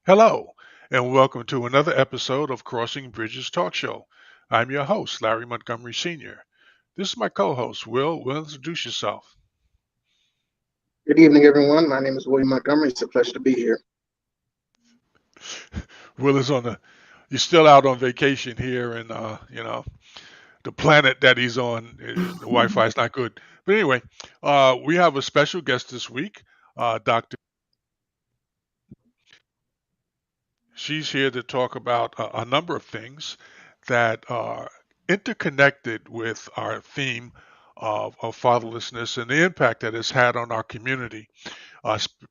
Hello, and welcome to another episode of Crossing Bridges Talk Show. I'm your host, Larry Montgomery Sr. This is my co host, Will. Will, introduce yourself. Good evening, everyone. My name is William Montgomery. It's a pleasure to be here. Will is he's still out on vacation here, and, the planet that he's on, the Wi Fi is not good. But anyway, we have a special guest this week, Dr. She's here to talk about a number of things that are interconnected with our theme of fatherlessness and the impact that it's had on our community,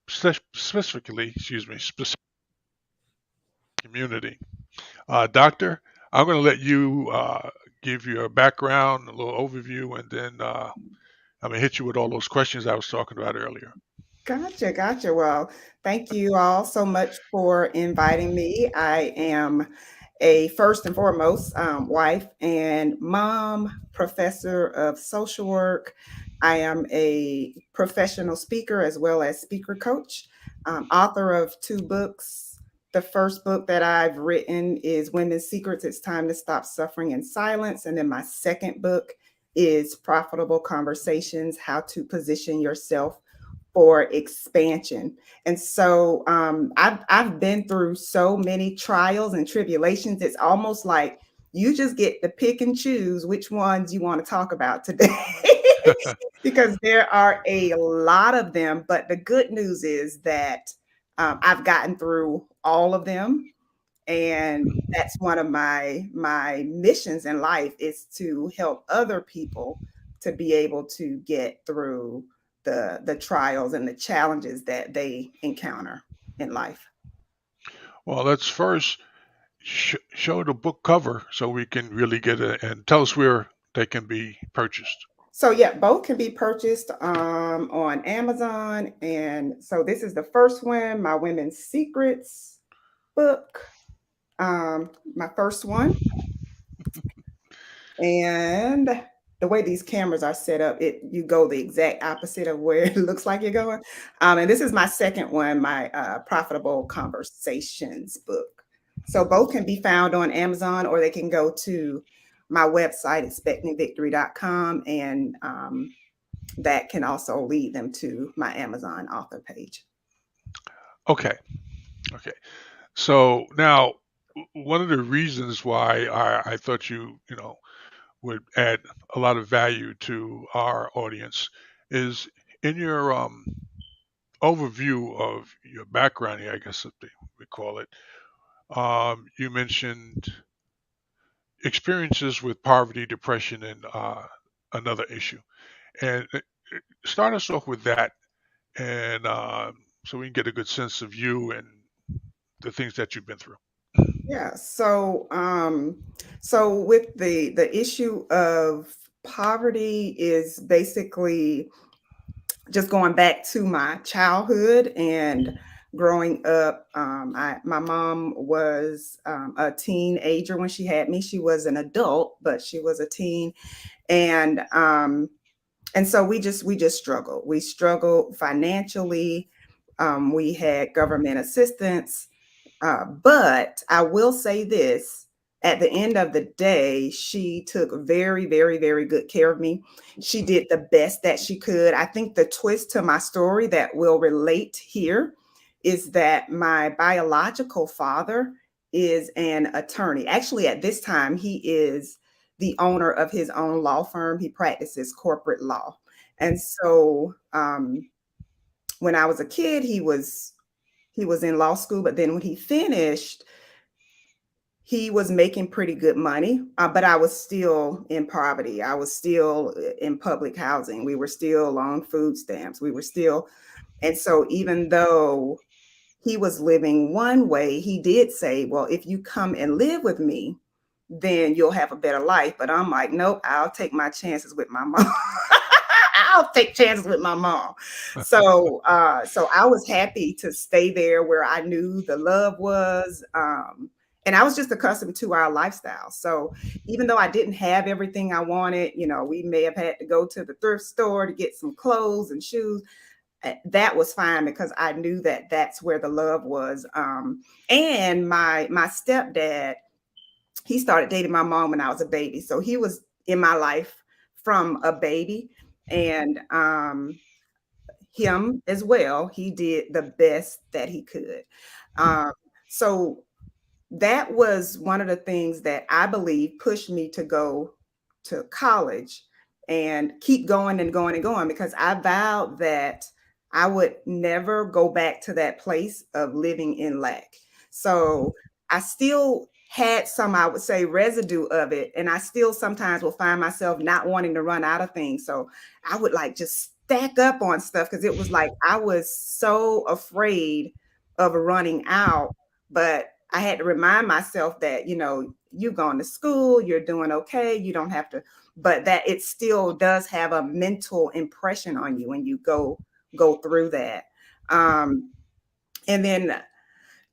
specifically, specific community. Doctor, I'm going to let you give your background, a little overview, and then I'm going to hit you with all those questions I was talking about earlier. Gotcha. Well, thank you all so much for inviting me. I am a first and foremost wife and mom, professor of social work. I am a professional speaker as well as speaker coach, author of two books. The first book that I've written is Women's Secrets: It's Time to Stop Suffering in Silence. And then my second book is Profitable Conversations: How to Position Yourself for Expansion. And so I've been through so many trials and tribulations. It's almost like you just get to pick and choose which ones you want to talk about today. Because there are a lot of them. But the good news is that I've gotten through all of them, and that's one of my missions in life, is to help other people to be able to get through the trials and the challenges that they encounter in life. Well, let's first show the book cover so we can really get it and tell us where they can be purchased. So yeah, both can be purchased on Amazon. And so this is the first one, my Women's Secrets book, my first one. And the way these cameras are set up, you go the exact opposite of where it looks like you're going. And this is my second one, my Profitable Conversations book. So both can be found on Amazon, or they can go to my website, expectingvictory.com, and that can also lead them to my Amazon author page. Okay. Okay. So now, one of the reasons why I thought you would add a lot of value to our audience is in your overview of your background here, I guess we call it. You mentioned experiences with poverty, depression, and another issue. And start us off with that, and so we can get a good sense of you and the things that you've been through. Yeah. So with the issue of poverty is basically just going back to my childhood and growing up. My mom was a teenager when she had me. She was an adult, but she was a teen, and so we just struggled. We struggled financially. We had government assistance, but I will say this: at the end of the day, she took very, very, very good care of me. She did the best that she could. I think the twist to my story that will relate here is that my biological father is an attorney. Actually, at this time, he is the owner of his own law firm. He practices corporate law. And so when I was a kid, he was in law school, but then when he finished, he was making pretty good money, but I was still in poverty. I was still in public housing. We were still on food stamps. We were still, and so even though he was living one way, he did say, "Well, if you come and live with me, then you'll have a better life." But I'm like, nope, I'll take my chances with my mom. I'll take chances with my mom. So I was happy to stay there where I knew the love was. And I was just accustomed to our lifestyle. So even though I didn't have everything I wanted, we may have had to go to the thrift store to get some clothes and shoes. that was fine because I knew that that's where the love was. And my stepdad, he started dating my mom when I was a baby, so he was in my life from a baby, and him as well. He did the best that he could. Um, so that was one of the things that I believe pushed me to go to college and keep going and going and going, because I vowed that I would never go back to that place of living in lack. So I still had some, I would say, residue of it. And I still sometimes will find myself not wanting to run out of things. So I would like just stack up on stuff because it was like I was so afraid of running out. But I had to remind myself that, you're going to school, you're doing okay, you don't have to, but that it still does have a mental impression on you when you go through that. Um, and then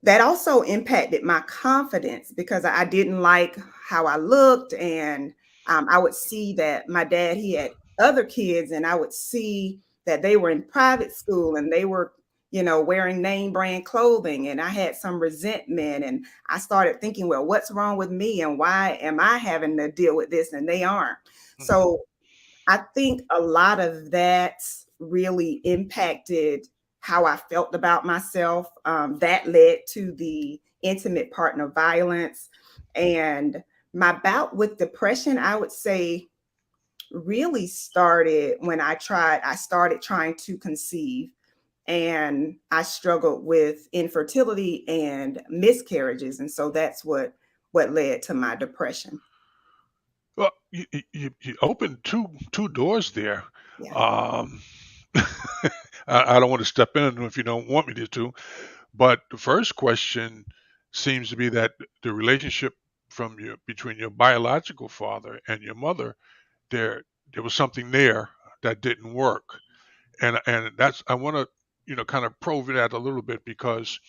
that also impacted my confidence because I didn't like how I looked. And I would see that my dad, he had other kids, and I would see that they were in private school and they were, wearing name brand clothing. And I had some resentment. And I started thinking, well, what's wrong with me? And why am I having to deal with this and they aren't? Mhm. So I think a lot of that really impacted how I felt about myself. That led to the intimate partner violence. And my bout with depression, I would say, really started when I started trying to conceive, and I struggled with infertility and miscarriages. And so that's what led to my depression. Well, you opened two doors there. Yeah. Um, I don't want to step in if you don't want me to, but the first question seems to be that the relationship between your biological father and your mother, there there was something there that didn't work, and that's I want to kind of probe that a little bit because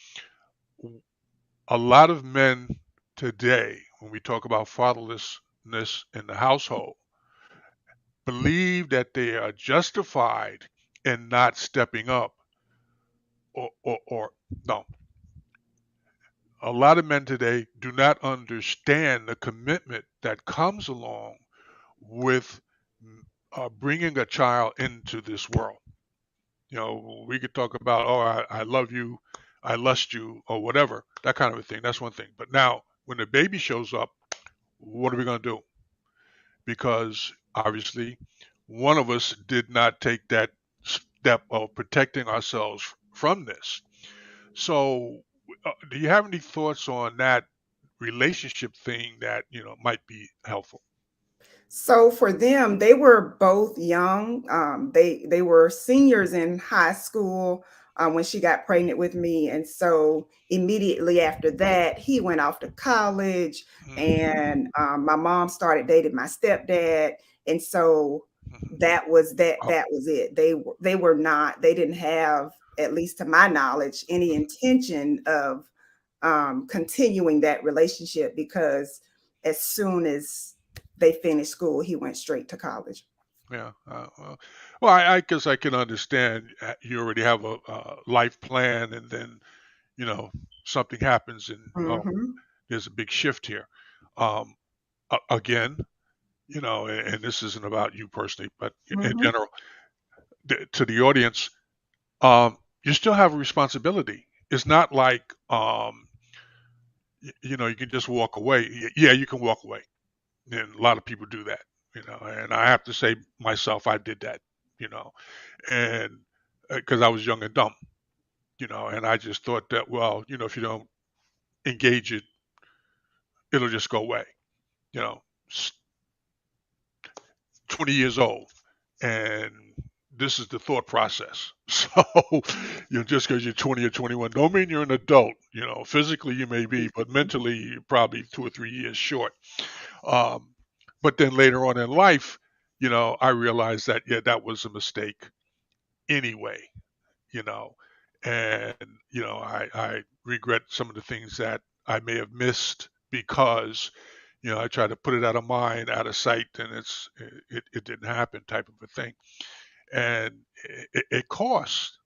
a lot of men today, when we talk about fatherlessness in the household, believe that they are justified in not stepping up, or no. A lot of men today do not understand the commitment that comes along with bringing a child into this world. We could talk about, oh, I love you, I lust you, or whatever, that kind of a thing. That's one thing. But now, when the baby shows up, what are we going to do? Because obviously, one of us did not take that step of protecting ourselves from this. So, do you have any thoughts on that relationship thing that might be helpful? So for them, they were both young. They were seniors in high school when she got pregnant with me, and so immediately after that, he went off to college, Mhm. and my mom started dating my stepdad, and so Mhm. that was that. Oh, That was it. They were not. They didn't have, at least to my knowledge, any intention of continuing that relationship because as soon as they finished school, he went straight to college. yeah. Well, I guess I can understand. You already have a life plan, and then you know something happens, and oh, Hmm. there's a big shift here. Um, Again, and this isn't about you personally, but in Hmm. general, to the audience, you still have a responsibility. It's not like you can just walk away. Yeah, you can walk away, and a lot of people do that. And I have to say myself, I did that. You know, and because I was young and dumb, and I just thought that, well, if you don't engage it, it'll just go away. You know, 20 years old, and this is the thought process. So, just because you're 20 or 21, don't mean you're an adult. Physically you may be, but mentally you're probably 2 or 3 years short. Um, but then later on in life, I realized that, yeah, that was a mistake anyway. You know, and I regret some of the things that I may have missed because I tried to put it out of mind, out of sight, and it didn't happen, type of a thing. And it costs.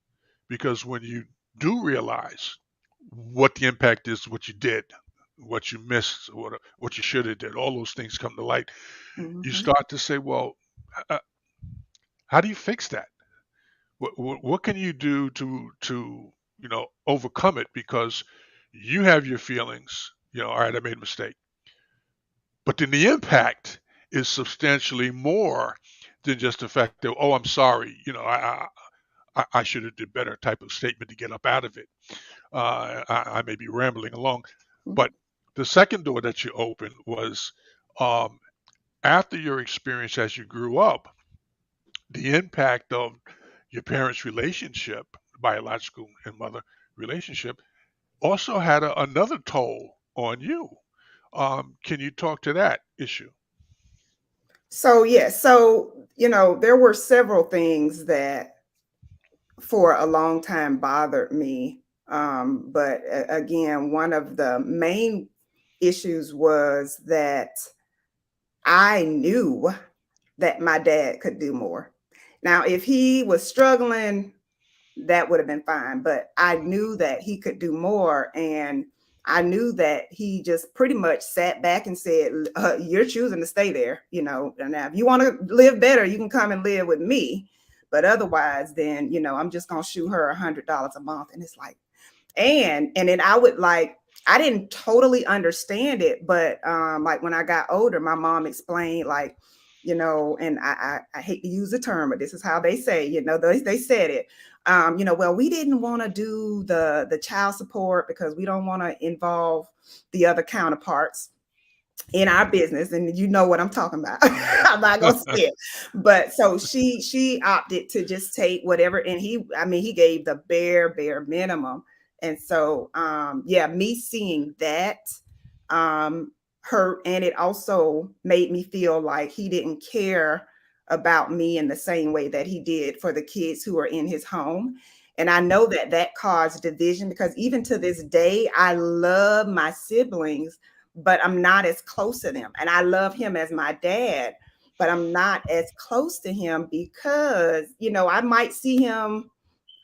because when you do realize what the impact is, what you did, what you missed, what you should have did, all those things come to light. You Mm-hmm. start to say, well, uh, how do you fix that? What can you do to overcome it? Because you have your feelings. All right, I made a mistake, but then the impact is substantially more than just the fact that, oh, I'm sorry. I should have did better type of statement to get up out of it. I may be rambling along, but the second door that you opened was um, after your experience as you grew up, the impact of your parents' relationship, biological and mother relationship, also had another toll on you. Can you talk to that issue? So yeah, so there were several things that for a long time bothered me. But again, one of the main issues was that I knew that my dad could do more. Now, if he was struggling, that would have been fine. But I knew that he could do more. And I knew that he just pretty much sat back and said, you're choosing to stay there. And now if you want to live better, you can come and live with me. But otherwise, then, I'm just going to shoot her $100 a month. And it's like, and then I would I didn't totally understand it, but like when I got older, my mom explained and I hate to use the term, but this is how they say, they said it. Well, we didn't want to do the child support because we don't want to involve the other counterparts in our business, and you know what I'm talking about. I'm not gonna say it, but so she opted to just take whatever, and he gave the bare minimum, and so yeah, me seeing that hurt, and it also made me feel like he didn't care about me in the same way that he did for the kids who are in his home. And I know that that caused division because even to this day, I love my siblings, but I'm not as close to them. And I love him as my dad, but I'm not as close to him because, I might see him,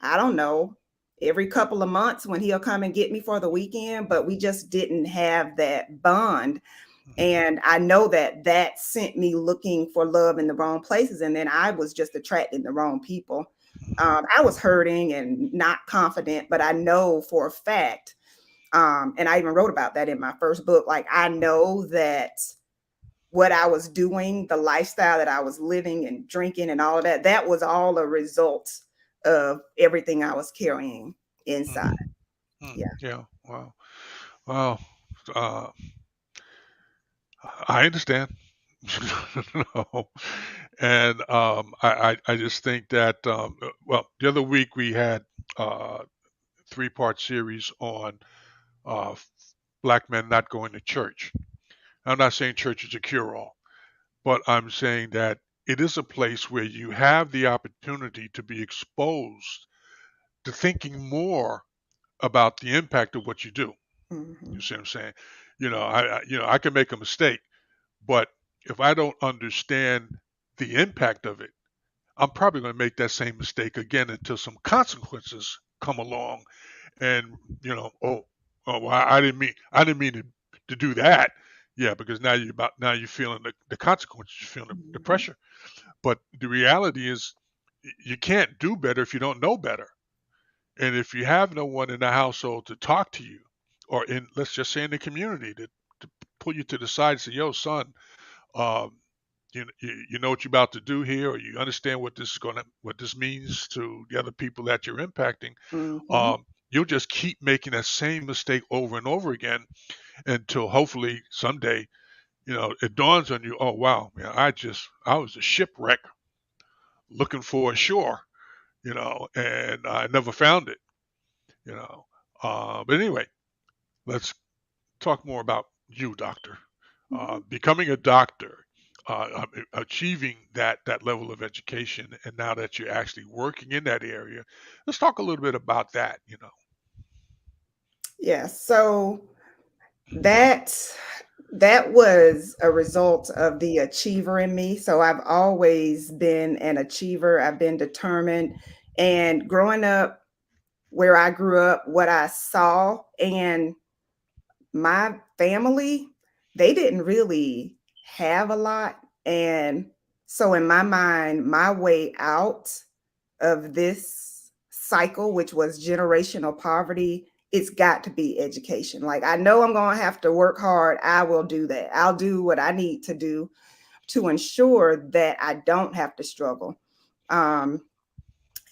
I don't know, every couple of months when he'll come and get me for the weekend, but we just didn't have that bond. And I know that that sent me looking for love in the wrong places. And then I was just attracting the wrong people. I was hurting and not confident, but I know for a fact, and I even wrote about that in my first book. Like, I know that what I was doing, the lifestyle that I was living and drinking and all of that, that was all a result of everything I was carrying inside. Yeah. Yeah. Wow. Wow. Uh, I understand. No. And I just think that well, the other week we had three-part series on uh, black men not going to church. I'm not saying church is a cure-all, but I'm saying that it is a place where you have the opportunity to be exposed to thinking more about the impact of what you do. Mm-hmm. You see what I'm saying? I can make a mistake, but if I don't understand the impact of it, I'm probably going to make that same mistake again until some consequences come along. And well, I didn't mean to do that. Yeah, because now you're feeling the consequences, you're feeling the Mm-hmm. pressure. But the reality is, you can't do better if you don't know better. And if you have no one in the household to talk to you, or in let's just say in the community to pull you to the side and say, "Yo, son, um, you know what you're about to do here, or you understand what this means to the other people that you're impacting." Mm-hmm. You'll just keep making that same mistake over and over again until hopefully someday, it dawns on you, oh wow, man, I was a shipwreck looking for a shore, and I never found it, you know. But anyway, let's talk more about you, doctor. Mm-hmm. Becoming a doctor, achieving that level of education, and now that you're actually working in that area, let's talk a little bit about that. Yeah. So that that was a result of the achiever in me. So I've always been an achiever. I've been determined. And growing up, where I grew up, what I saw, and my family, they didn't really have a lot. And so, in my mind, my way out of this cycle, which was generational poverty, it's got to be education. Like, I know I'm going to have to work hard. I will do that. I'll do what I need to do to ensure that I don't have to struggle. Um,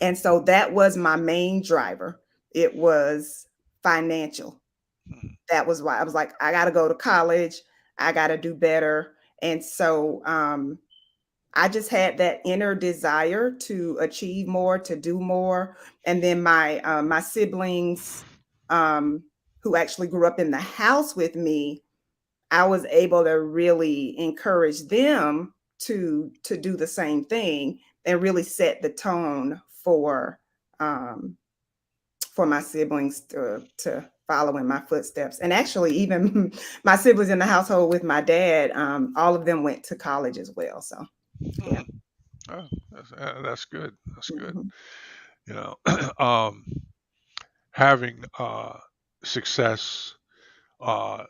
and so that was my main driver. It was financial. Mhm. That was why I was like, I got to go to college. I got to do better. And so I just had that inner desire to achieve more, to do more. And then my siblings, um, who actually grew up in the house with me, I was able to really encourage them to do the same thing and really set the tone um, for my siblings to follow in my footsteps. And actually, even my siblings in the household with my dad, all of them went to college as well. So yeah. Mhm. Oh, that's good. That's good. Mhm. You know, um, having success uh,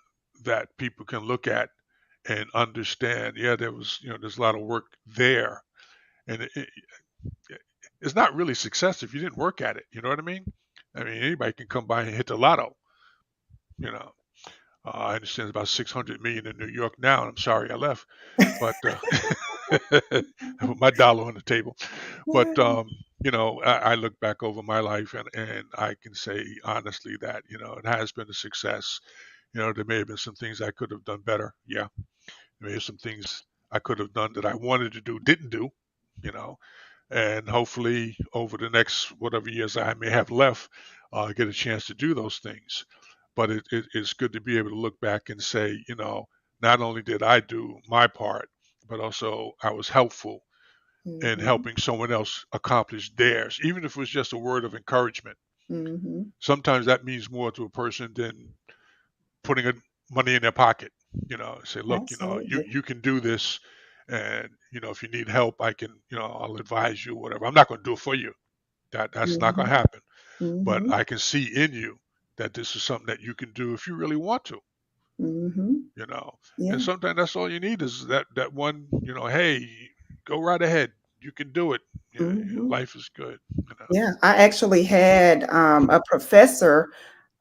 that people can look at and understand. Yeah, there was, there's a lot of work there, and it's not really success if you didn't work at it. You know what I mean? I mean, anybody can come by and hit the lotto. You know, I understand it's about 600 million in New York now. And I'm sorry I left, but I put my dollar on the table. But I look back over my life and I can say honestly that it has been a success. There may have been some things I could have done better. Yeah, there may have some things I could have done that I wanted to do, didn't do. You know, and hopefully over the next whatever years I may have left, get a chance to do those things. But it's good to be able to look back and say, not only did I do my part, but also I was helpful in Mhm. helping someone else accomplish theirs, even if it was just a word of encouragement. Mhm. Sometimes that means more to a person than putting money in their pocket. Say, look, Absolutely. you can do this, and if you need help, I can, I'll advise you, whatever. I'm not going to do it for you. That's not going Mhm. to happen. But Mhm. I can see in you that this is something that you can do if you really want to. Mhm. You know, and Yeah. sometimes that's all you need is that one. Hey, go right ahead. You can do it. Mhm. Life is good. Yeah. I actually had a professor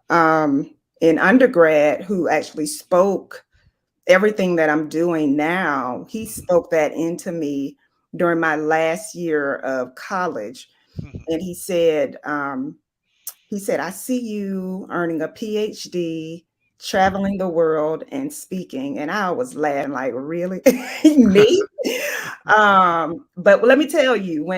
in undergrad who actually spoke everything that I'm doing now. He spoke that into me during my last year of college, Mhm. and he said, I see you earning a PhD, traveling the world and speaking. And I was laughing, like, really? Me? But let me tell you,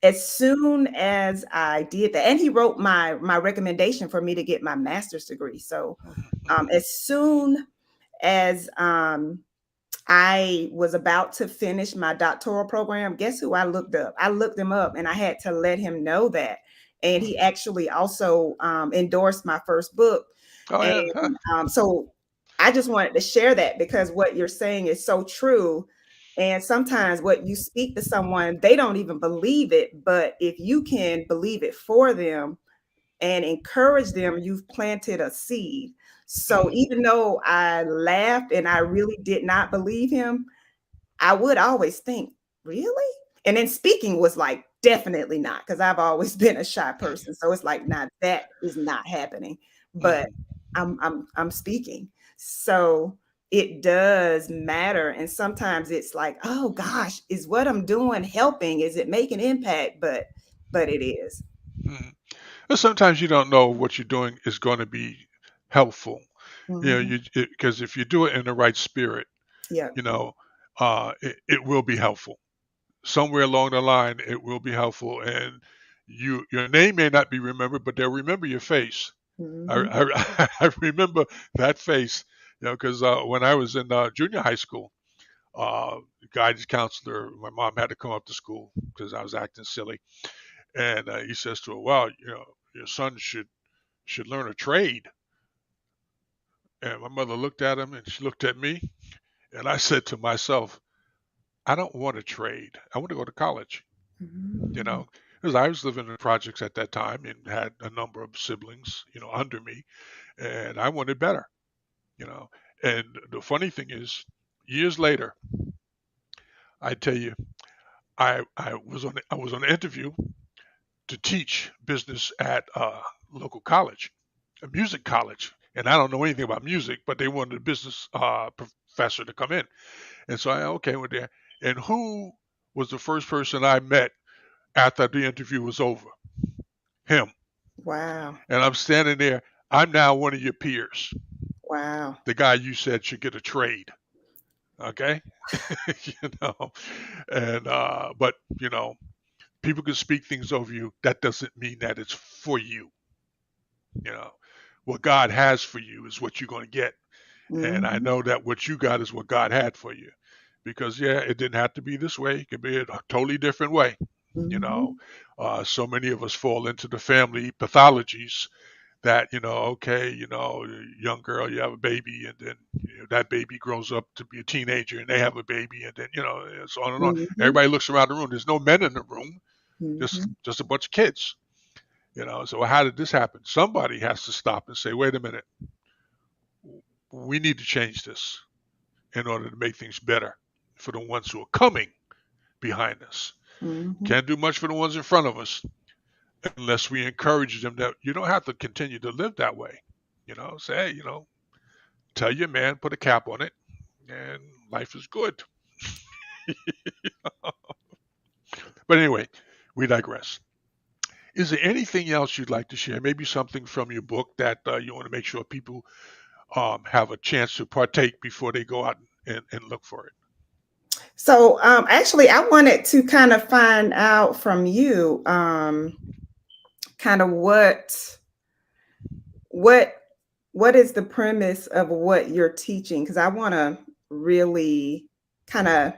as soon as I did that, and he wrote my recommendation for me to get my master's degree. So Mhm. as soon as I was about to finish my doctoral program, guess who I looked up? I looked him up and I had to let him know that. And he Mhm. actually also endorsed my first book. Oh yeah. Huh. And so I just wanted to share that because what you're saying is so true. And sometimes what you speak to someone, they don't even believe it. But if you can believe it for them, and encourage them, you've planted a seed. So Mhm. even though I laughed and I really did not believe him, I would always think, really? And then speaking was like, definitely not, because I've always been a shy person. So it's like, nah, that is not happening. But Mhm. I'm speaking. So it does matter. And sometimes it's like, oh gosh, is what I'm doing helping? Is it making impact? But it is. Mhm. And sometimes you don't know what you're doing is going to be helpful. Mhm. You because if you do it in the right spirit, Yeah. you know, it will be helpful. Somewhere along the line, it will be helpful, and your name may not be remembered, but they'll remember your face. Mhm. I I remember that face, because when I was in junior high school, the guidance counselor, my mom had to come up to school because I was acting silly, and he says to her, "Well, your son should learn a trade." And my mother looked at him, and she looked at me, and I said to myself, "I don't want to trade. I want to go to college." You Mhm. know, because I was living in projects at that time and had a number of siblings, under me, and I wanted better, you know. And the funny thing is, years later, I tell you, I was on an interview to teach business at a local college, a music college, and I don't know anything about music, but they wanted a business professor to come in, and so I okay went there. And who was the first person I met after the interview was over? Him. Wow. And I'm standing there. I'm now one of your peers, Wow. the guy you said should get a trade. Okay, you know, and but people can speak things over you. That doesn't mean that it's for you. You know, what God has for you is what you're going to get. And I Hmm. know that what you got is what God had for you. Because, yeah, it didn't have to be this way. It could be a totally different way. You know, Hmm. so many of us fall into the family pathologies that, okay, young girl, you have a baby, and then that baby grows up to be a teenager and they have a baby, and then, it's on and on. Hmm. Everybody looks around the room. There's no men in the room, just Hmm. just a bunch of kids. So how did this happen? Somebody has to stop and say, wait a minute, we need to change this in order to make things better for the ones who are coming behind us. Hmm. Can't do much for the ones in front of us unless we encourage them that you don't have to continue to live that way. Say, hey, tell your man, put a cap on it, and life is good. But anyway, we digress. Is there anything else you'd like to share? Maybe something from your book that you want to make sure people have a chance to partake before they go out and look for it. So actually, I wanted to kind of find out from you kind of what what is the premise of what you're teaching? Because I want to really kind of,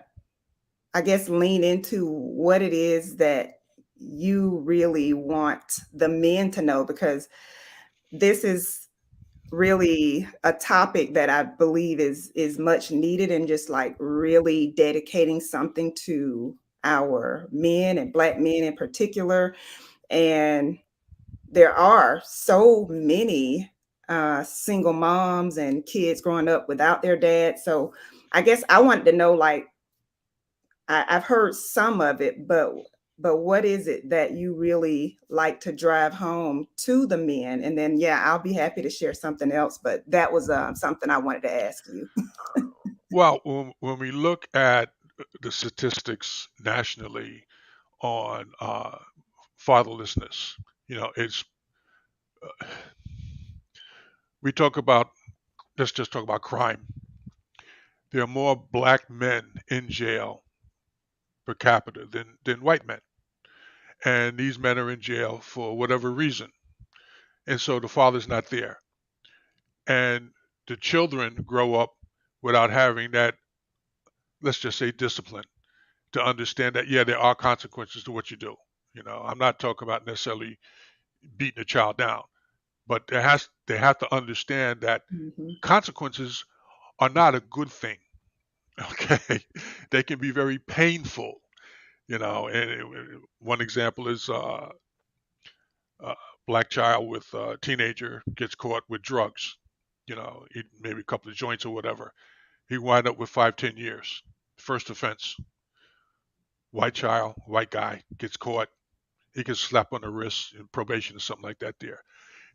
I guess, lean into what it is that you really want the men to know, because this is really a topic that I believe is much needed, and just like really dedicating something to our men and Black men in particular. And there are so many single moms and kids growing up without their dad. So I guess I wanted to know, like, I've heard some of it, but what is it that you really like to drive home to the men? And then, yeah, I'll be happy to share something else. But that was something I wanted to ask you. Well, when we look at the statistics nationally on fatherlessness, it's we talk about let's just talk about crime. There are more black men in jail per capita than white men, and these men are in jail for whatever reason, and so the father's not there, and the children grow up without having that, let's just say, discipline to understand that, yeah, there are consequences to what you do. I'm not talking about necessarily beating a child down, but they have to understand that Hmm. consequences are not a good thing. Okay, they can be very painful. One example is a black child with a teenager gets caught with drugs. Maybe a couple of joints or whatever. He wind up with 5, 10 years. First offense. White child, white guy gets caught. He gets slapped on the wrist in probation or something like that. There.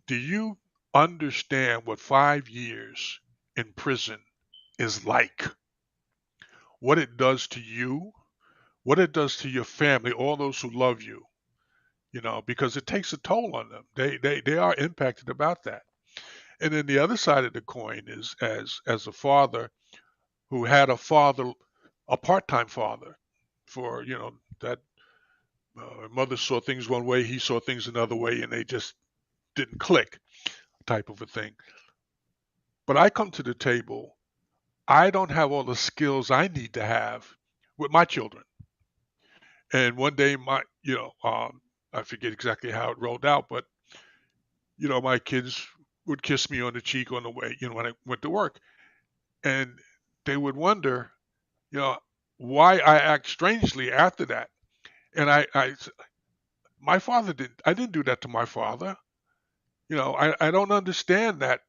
Do you understand what 5 years in prison is like? What it does to you? What it does to your family? All those who love you? Because it takes a toll on them. They are impacted about that. And then the other side of the coin is as a father who had a part-time father for that mother saw things one way, he saw things another way, and they just didn't click, type of a thing. But I come to the table, I don't have all the skills I need to have with my children. And one day, I forget exactly how it rolled out, but my kids would kiss me on the cheek on the way, when I went to work, and they would wonder, you know, why I act strangely after that. And My father didn't. I didn't do that to my father. I don't understand that.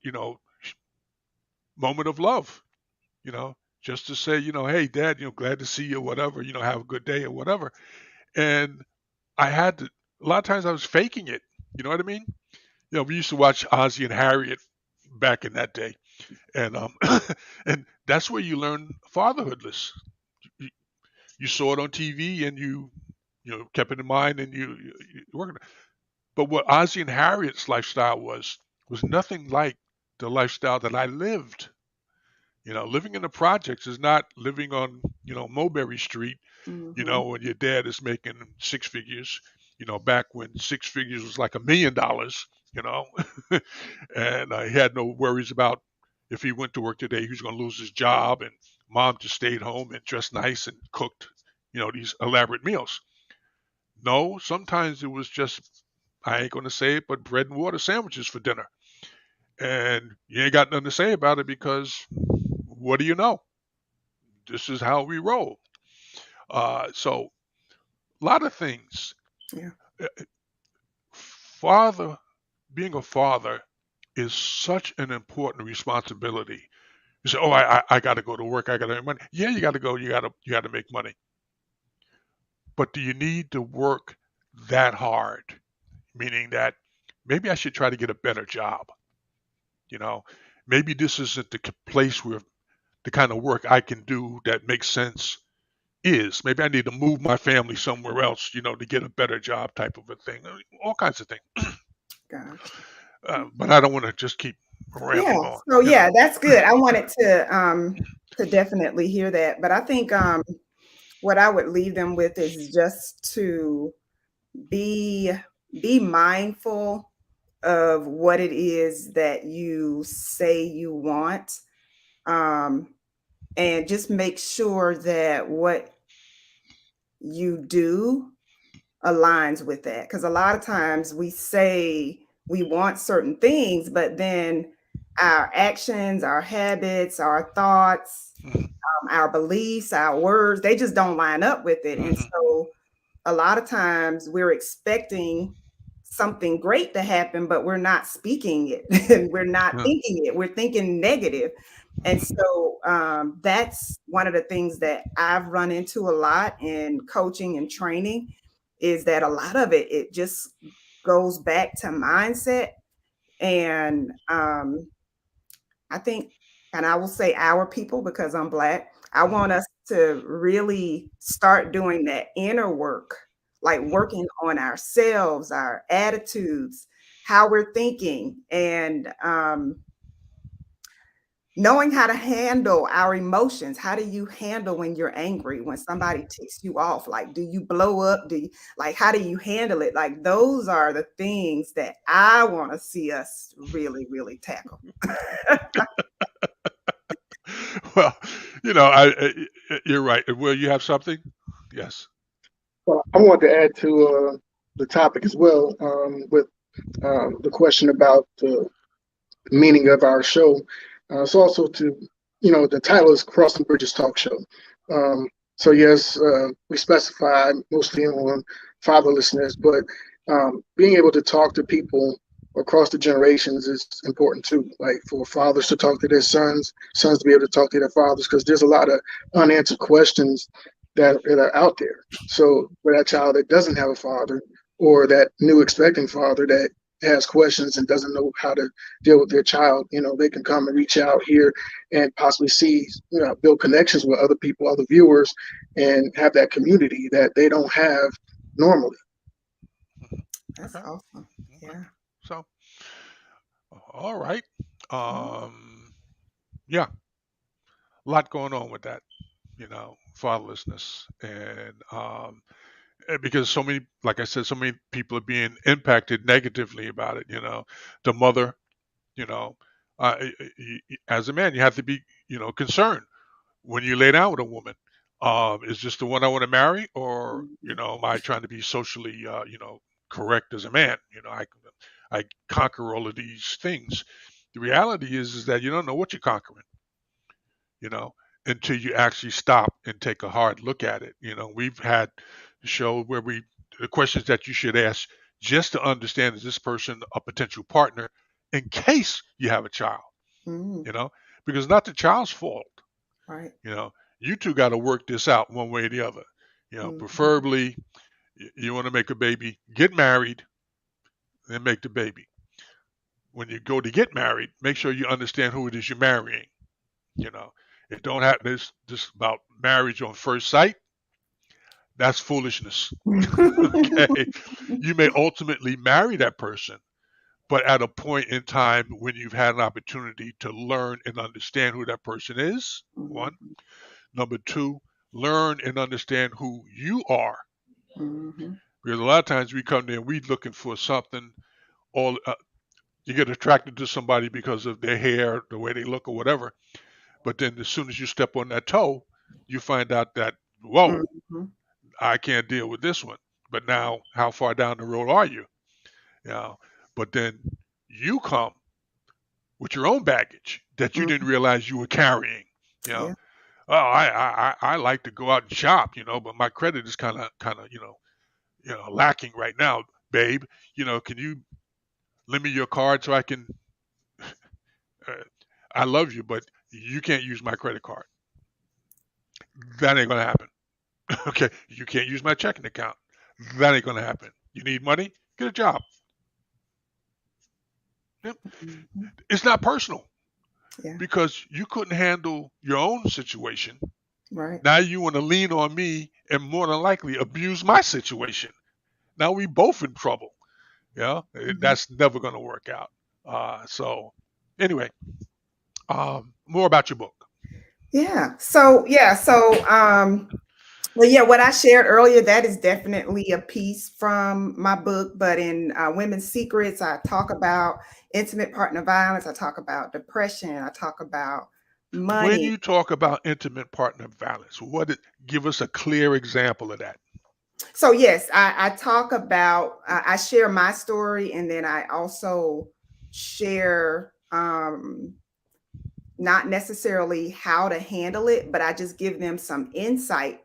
Moment of love. Just to say, hey, Dad, glad to see you, whatever. Have a good day or whatever. And I had to. A lot of times I was faking it. You know what I mean? We used to watch Ozzie and Harriet back in that day, and and that's where you learn fatherhoodless. You, you saw it on TV, and you kept it in mind, and you worked. But what Ozzie and Harriet's lifestyle was nothing like the lifestyle that I lived. Living in the projects is not living on Mulberry Street. Mm-hmm. When your dad is making six figures. Back when six figures was like $1 million. You know, and he had no worries about if he went to work today, he was going to lose his job, and mom just stayed home and dressed nice and cooked, these elaborate meals. No, sometimes it was just, I ain't going to say it, but bread and water sandwiches for dinner. And you ain't got nothing to say about it because what do you know? This is how we roll. So, a lot of things. Yeah. Uh, Father, being a father is such an important responsibility. You say, "Oh, I got to go to work. I got to make money." Yeah, you got to go. You got to make money. But do you need to work that hard? Meaning that maybe I should try to get a better job. You know, maybe this isn't the place where the kind of work I can do that makes sense is. Maybe I need to move my family somewhere else, to get a better job type of a thing. All kinds of things. Gotcha. But I don't want to just keep Yeah. rambling on. So yeah, that's good. I wanted to definitely hear that. But I think what I would leave them with is just to be be mindful of what it is that you say you want. Um, and just make sure that what you do aligns with that. Because a lot of times we say we want certain things, but then our actions, our habits, our thoughts, Mhm, our beliefs, our words, they just don't line up with it. And mhm, so a lot of times we're expecting something great to happen, but we're not speaking it and we're not yeah, thinking it. We're thinking negative. And so that's one of the things that I've run into a lot in coaching and training is that a lot of it just goes back to mindset. And I think, and I will say our people because I'm Black, I mhm, want us to really start doing that inner work, like mhm. working on ourselves, our attitudes, how we're thinking, and knowing how to handle our emotions. How do you handle when you're angry, when somebody ticks you off? Like, do you blow up? Do you like, how do you handle it? Like, those are the things that I want to see us really, really tackle. Well, you're right. Will you have something? Yes. Well, I want to add to the topic as well with the question about the meaning of our show. It's also to, the title is Crossing Bridges Talk Show. Um, so, yes, we specify mostly on fatherlessness, but being able to talk to people across the generations is important too. Like for fathers to talk to their sons, sons to be able to talk to their fathers, because there's a lot of unanswered questions that are out there. So, for that child that doesn't have a father, or that new expecting father that has questions and doesn't know how to deal with their child, they can come and reach out here and possibly see, build connections with other people, other viewers, and have that community that they don't have normally. That's Okay. awesome. Okay. Yeah. So, all right. Mhm. Yeah, a lot going on with that, fatherlessness, and because so many, like I said, so many people are being impacted negatively about it. The mother, you know, as a man, you have to be, concerned when you lay down with a woman. Is this the one I want to marry, or Mhm. am I trying to be socially, correct as a man? I conquer all of these things. The reality is that you don't know what you're conquering, you know, until you actually stop and take a hard look at it. We've had a show where we the questions that you should ask just to understand, is this person a potential partner in case you have a child, Mm, you know, because it's not the child's fault. right. You know, you two got to work this out one way or the other. You know, Mhm. preferably you want to make a baby, get married, then make the baby. When you go to get married, make sure you understand who it is you're marrying. You know, it don't have this about marriage on first sight. That's foolishness. Okay, you may ultimately marry that person, but at a point in time when you've had an opportunity to learn and understand who that person is. One, Mhm. number two, learn and understand who you are. Mhm. Because a lot of times we come there and we looking for something. All you get attracted to somebody because of their hair, the way they look, or whatever. But then as soon as you step on that toe, you find out that, whoa, Mhm. I can't deal with this one. But now, how far down the road are you? You know, but then you come with your own baggage that you didn't Mhm. realize you were carrying. You know, Yeah. oh, I like to go out and shop, but my credit is kind of lacking right now, babe. Can you lend me your card so I can? Uh, I love you, but you can't use my credit card. That ain't gonna happen. Okay, you can't use my checking account. That ain't gonna happen. You need money? Get a job. Yep. Mhm. It's not personal Yeah. because you couldn't handle your own situation. Right. Now you want to lean on me and more than likely abuse my situation. Now we both in trouble. Mhm. That's never going to work out. So anyway, more about your book. Well, yeah, what I shared earlier, that is definitely a piece from my book. But in Women's Secrets, I talk about intimate partner violence. I talk about depression. I talk about When money. you talk about intimate partner violence, give us a clear example of that. So yes, I talk about, I share my story, and then I also share not necessarily how to handle it, but I just give them some insight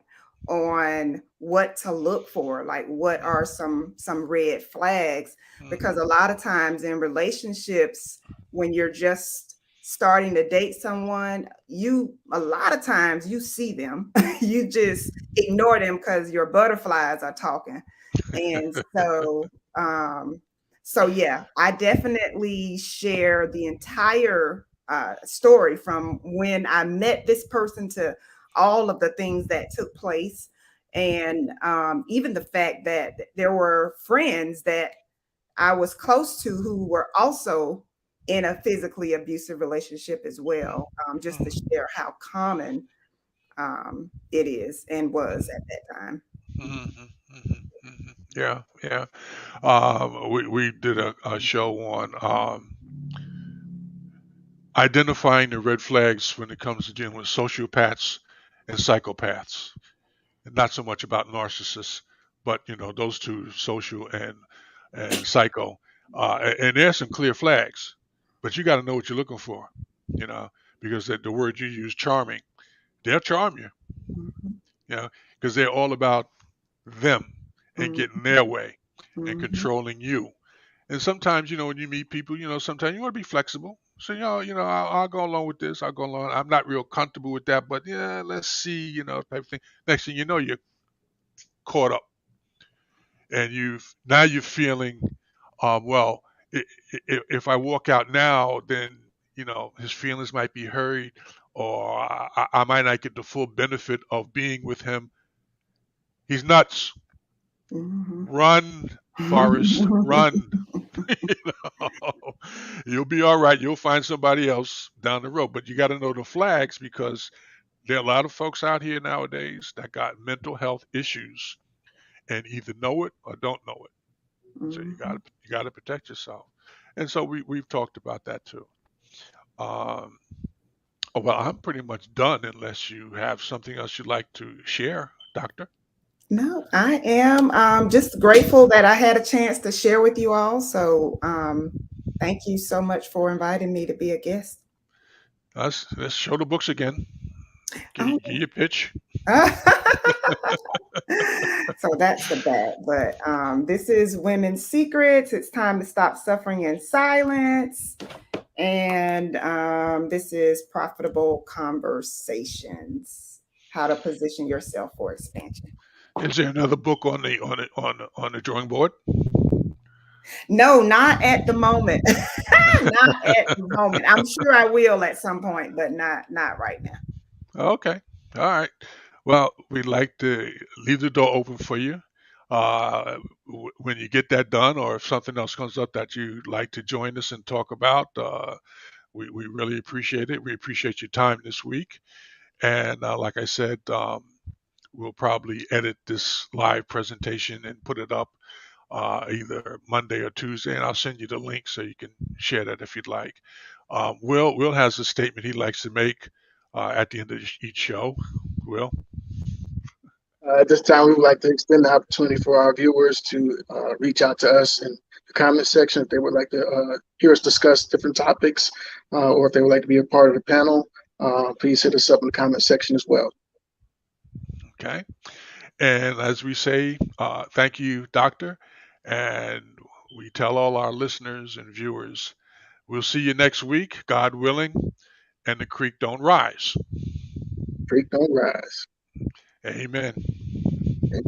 on what to look for, like what are some red flags, because a Mm-hmm. lot of times in relationships, when you're just starting to date someone, you a lot of times you see them, you just ignore them because your butterflies are talking. And so yeah, I definitely share the entire story from when I met this person to all of the things that took place. And even the fact that there were friends that I was close to who were also in a physically abusive relationship as well, just to share how common it is and was at that time. Mm-hmm. Mm-hmm. Mm-hmm. Yeah, yeah. We did a show on identifying the red flags when it comes to dealing with sociopaths and psychopaths, and not so much about narcissists, but those two, social and psycho. And there's some clear flags, but you got to know what you're looking for, you know, because the word you use, charming, they'll charm you, Mhm, you know, because they're all about them and mhm, getting their way and mhm, controlling you. And sometimes, when you meet people, sometimes you want to be flexible. So, I'll go along with this. I'll go along. I'm not real comfortable with that, but yeah, let's see, type of thing. Next thing you know, you're caught up, and now you're feeling, well, if I walk out now, then his feelings might be hurt, or I might not get the full benefit of being with him. He's nuts. mhm. Run, Forrest, run. You'll be all right. You'll find somebody else down the road. But you got to know the flags because there are a lot of folks out here nowadays that got mental health issues and either know it or don't know it. So you got Mhm. to you got to protect yourself. And so we've talked about that too. Um, well, I'm pretty much done unless you have something else you'd like to share, Doctor. No, I am just grateful that I had a chance to share with you all. So thank you so much for inviting me to be a guest. Let's show the books again. Give Oh, your pitch. So that's the bad. But this is Women's Secrets. It's time to stop suffering in silence. And this is Profitable Conversations, how to position yourself for expansion. Is there another book on the drawing board? No, not at the moment. Not at the moment. I'm sure I will at some point, but not right now. Okay. All right. Well, we'd like to leave the door open for you. When you get that done, or if something else comes up that you'd like to join us and talk about, we really appreciate it. We appreciate your time this week. And like I said, we'll probably edit this live presentation and put it up either Monday or Tuesday, and I'll send you the link so you can share that if you'd like. Will has a statement he likes to make at the end of each show. Will? At this time, we would like to extend the opportunity for our viewers to reach out to us in the comment section if they would like to hear us discuss different topics, or if they would like to be a part of the panel. Please hit us up in the comment section as well. Okay. And as we say, thank you, Doctor. And we tell all our listeners and viewers, we'll see you next week, God willing, and the creek don't rise. Creek don't rise. Amen. Amen.